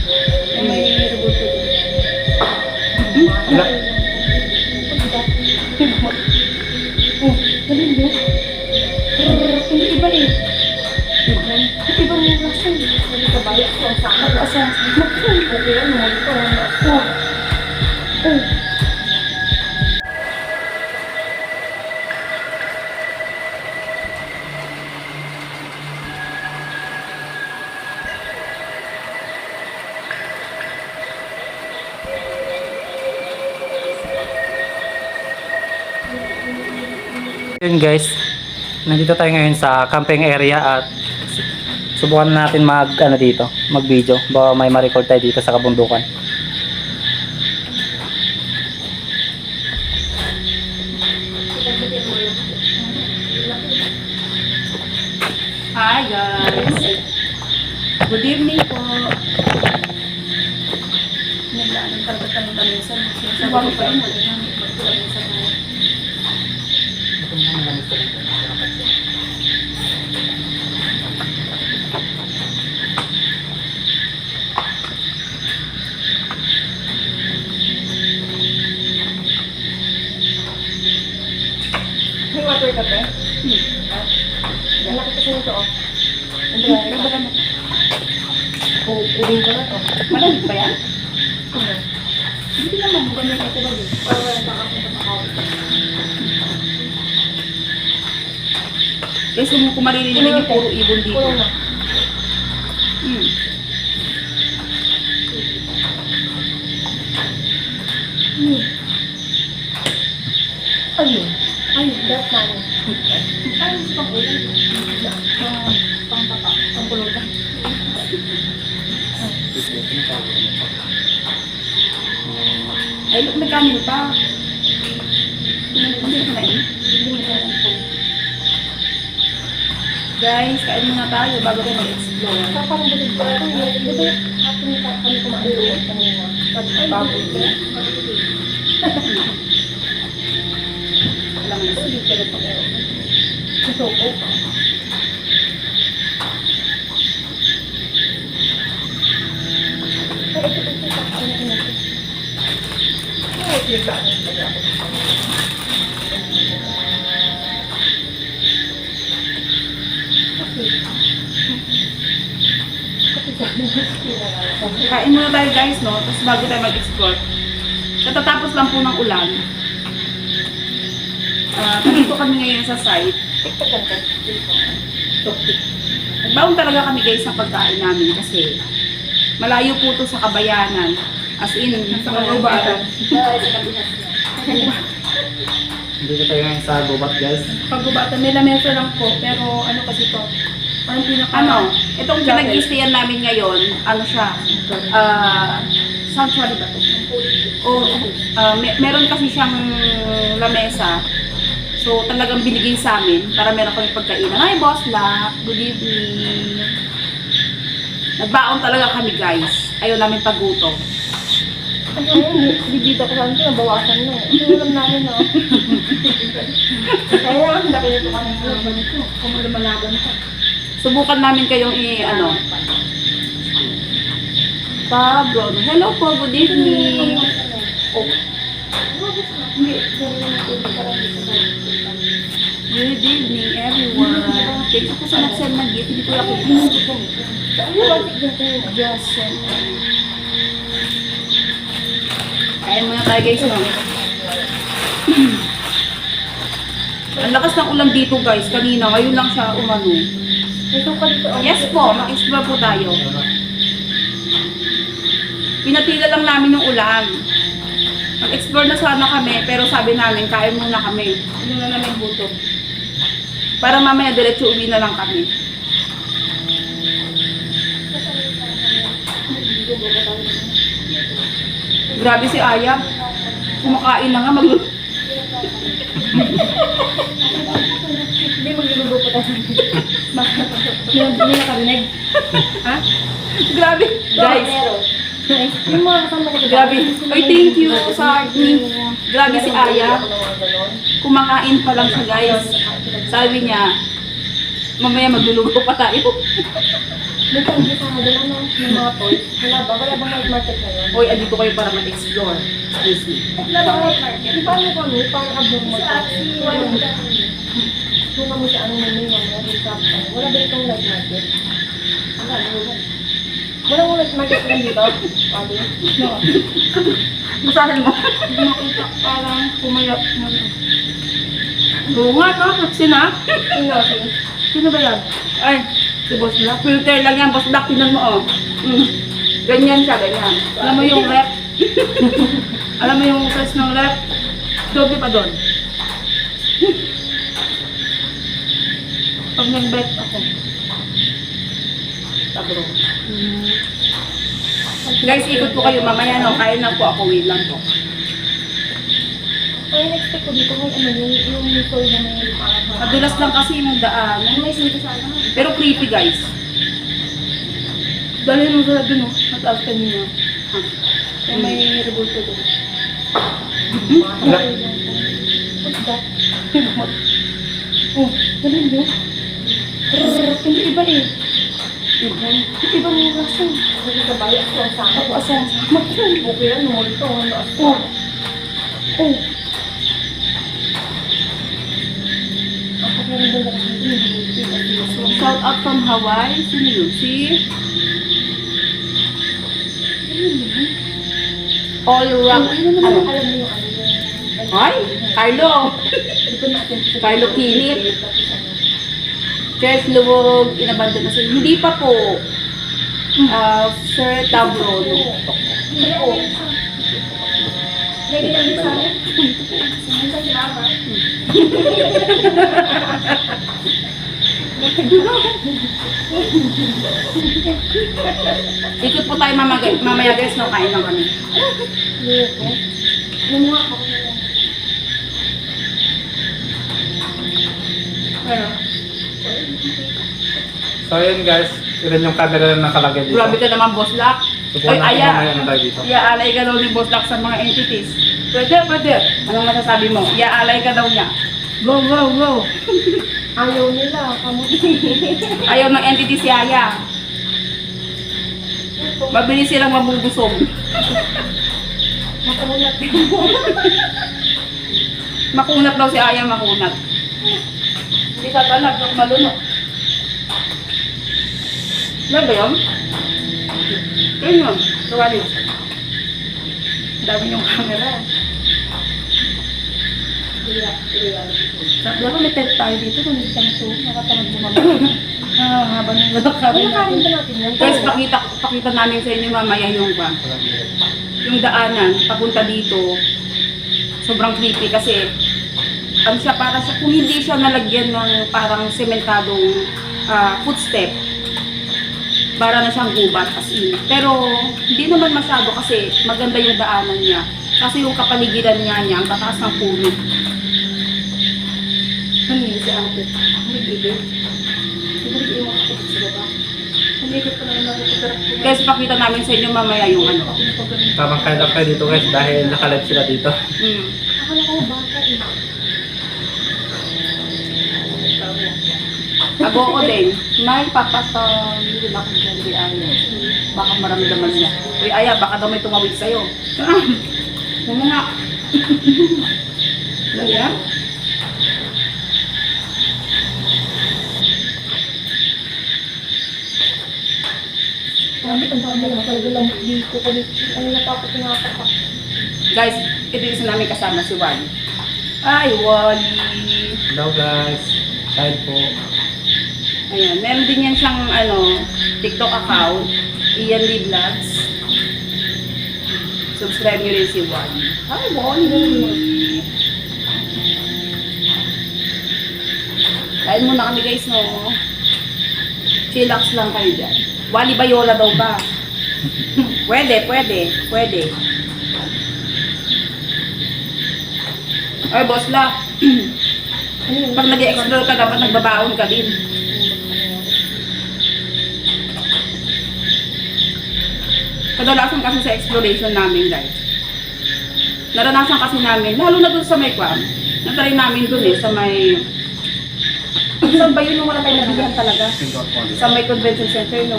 May rebuto din. Wala. Oh, galing mo. Hindi iba eh. Iba mo yung lasa. Hindi ka balik ko ang sakit. Asang sakit. Okay, ano mo ito? Oh. Oh. Yun guys, nandito tayo ngayon sa camping area at subukan natin mag video. Baka may ma-record tayo dito sa kabundukan. Hi guys! Good evening po! Naglaan ng karagatan ng lamisan. Sabi ko pa yun, lamisan na. May water ka ba? Malaki kasi nito oh. Uling ko na to. Malamig pa yan? Hindi naman bukan na ito ba yun? Kasi kung maririnig yung puro ibon dito. Ayun. Ayun, that's fine. Ayun, sa pang-ulan. Pang-papa, pang-pulutan. Ay, look, may kanin pa. Hindi na yun. Guys, kain muna tayo bago tayo mag-explore. Parang bulig pa ito. Bulig kami kumain kanina. Bago ito. Alam mo, hindi ka rin pag-ero. Ito po. Kain muna tayo guys, no? Tapos bago tayo mag-explore. Katatapos lang po ng ulan. Dito kami ngayon sa site. Nagbaon talaga kami guys sa pagkain namin kasi malayo po to sa Kabayanan. As in, sa Kagubatan. Dito tayo ngayon sa Gubat guys. Kagubatan, may lamesa lang po. Pero ano kasi to? Parang itong pinag-istayan namin ngayon, ano siya? Sanctuary ba to? Meron kasi siyang lamesa. So, talagang binigay sa amin para meron kami pagkainan. Hi, Boss La! Good evening! Nagbaon talaga kami, guys. Ayaw namin pagutom. Bibita ko saan ito, nabawasan na. Inulam namin, no? Kaya, ang laki nito kami ng kung lumalaban ka. Subukan namin kayong Pablo. Hello po, good evening! Good evening, everyone. Thank you po sa nag-send ng gift. Hindi ko ako just send. Kain muna tayo guys. Ang lakas ng ulan dito guys. Kanina, ngayon lang siya umano. Yes po, mag-explore po tayo. Pinatila lang namin yung ulan. Mag-explore na sana kami, pero sabi namin, kain muna kami. Ano na namin gutom. Para mamaya diretso uwi na lang kami. Grabe si Aya. Kumakain na nga, Hindi magluluto pa tayo. Hindi nakarinig. Ha? Grabe. Guys. Grabe. Oy, thank you sa Artney. Grabe si Aya. Kumakain pa lang siya, guys. Sabi niya, mamaya magluluto pa tayo. May tanggi sa kadala ng mga toys. Wala ba? Wala bang night market ngayon? Hoy, andito kayo para mag-explore. Excuse me. Wala bang night market? Di ba ano kami? Parang abnormal. Kung kami sa ano namin, wala ba itong night market? Wala mo night market lang dito? Adi? Masahin mo. Makita parang pumayat na. Oo nga, no? Sina? Sino ba yan? Ay, si Boss Black. Filter lang yan, Boss Black. Tingnan mo, oh. Ganyan siya, ganyan. Alam mo yung rep? Alam mo yung size ng rep? Doble pa doon. Pag nag-bet ako. Tabro. Guys, ikot po kayo mamaya, no? Kain lang po ako. Wait lang po. Ay, expect ko dito may ano yung toy na may parang Madulas lang kasi yung daan. may sino sa ano? Pero creepy, guys. Dahil mo sa dun, oh. Mataas kanina. Ha? Kaya may revolto doon. What's that? Oh, galing yun. Hindi iba eh. Iba mo kasi. Hindi ka ba? Ako asang sama. Okay yan, mo ito. Oh. Oh. Ako meron doon ako So, shout out from Hawaii. Sino yun? Si All Rock. Ano? alam mo yung ano yun. Ay, Carlo. Carlo Kinit. Chef Luwog, inabandon na sila. Hindi pa po. Sir Tabro. Hindi po. Ready lang sa akin? Minsan si Mama. Ikot po tayo mamaya guys, no? Kain lang kami. Loko. Lumuha ako. Pero, So yun guys, yun yung camera na nakalagay dito. grabe ka naman, Boss Lock. Subukan natin mamaya na tayo dito. Iaalay ka daw ni Boss Lock sa mga entities. Pwede, pwede. Anong masasabi mo? Iaalay ka daw niya. Go, go, go. Ayaw nila. Kamuti. Ayaw ng entity si Aya. Mabilis silang mabubusog. Makunat. Makunat daw si Aya, makunat. Hindi ka talag, malunok. Ano ba yun? Yun yun, kawali. Dami yung camera. Sabi ako may tent tayo dito, kung hindi siyang to, nakatamad bumaba. Haba ng gadak Ano nakain ba natin yan? Guys, pakita namin sa inyo mamaya yung daanan, papunta dito. Sobrang creepy kasi ano siya, para siya, kung hindi siya nalagyan ng parang sementadong footstep, para na siyang gubat as in. Pero hindi naman masyado kasi maganda yung daanan niya. Kasi yung kapaligiran niya, ang tataas ng puno. Ano yun si ate? Nag-ibig. Nag-iwan ako sa baba. Nag-ibig ko na yung nag-ibig. Guys, pakita namin sa inyo mamaya yung ano. Tamang kain lang kayo dito guys dahil nakalive sila dito. Akala ko bata eh. Ako din. May papatawin ako dyan kay Aya. Baka maramdaman niya. Uy, Aya, baka daw may tumawid sa'yo. Ano nga? Aya? Sabi ko ba mo talaga lang dito ko dito. Ano natakot nga ako. Guys, ito yung isa namin kasama si Wally. Ay, Wally. Hello guys, kain po. Ayan, meron din yan siyang TikTok account, Ian Lee Vlogs. Subscribe nyo rin si Wally. Hi, Wally! Kain muna kami guys, no? Chillax lang kayo dyan. Wally Bayola daw ba? Pwede, pwede, pwede. Ay, boss la. Pag nag-explore ka, dapat nagbabaon ka din. Kadalasan kasi sa exploration namin, guys. Naranasan kasi namin, lalo na dun sa may kwan. Natry namin dun sa may Saan ba yun yung wala tayong nabihan talaga? Sa may convention center, no?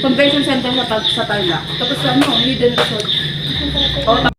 Convention center sa Tarlac. Tapos ano, hidden resort.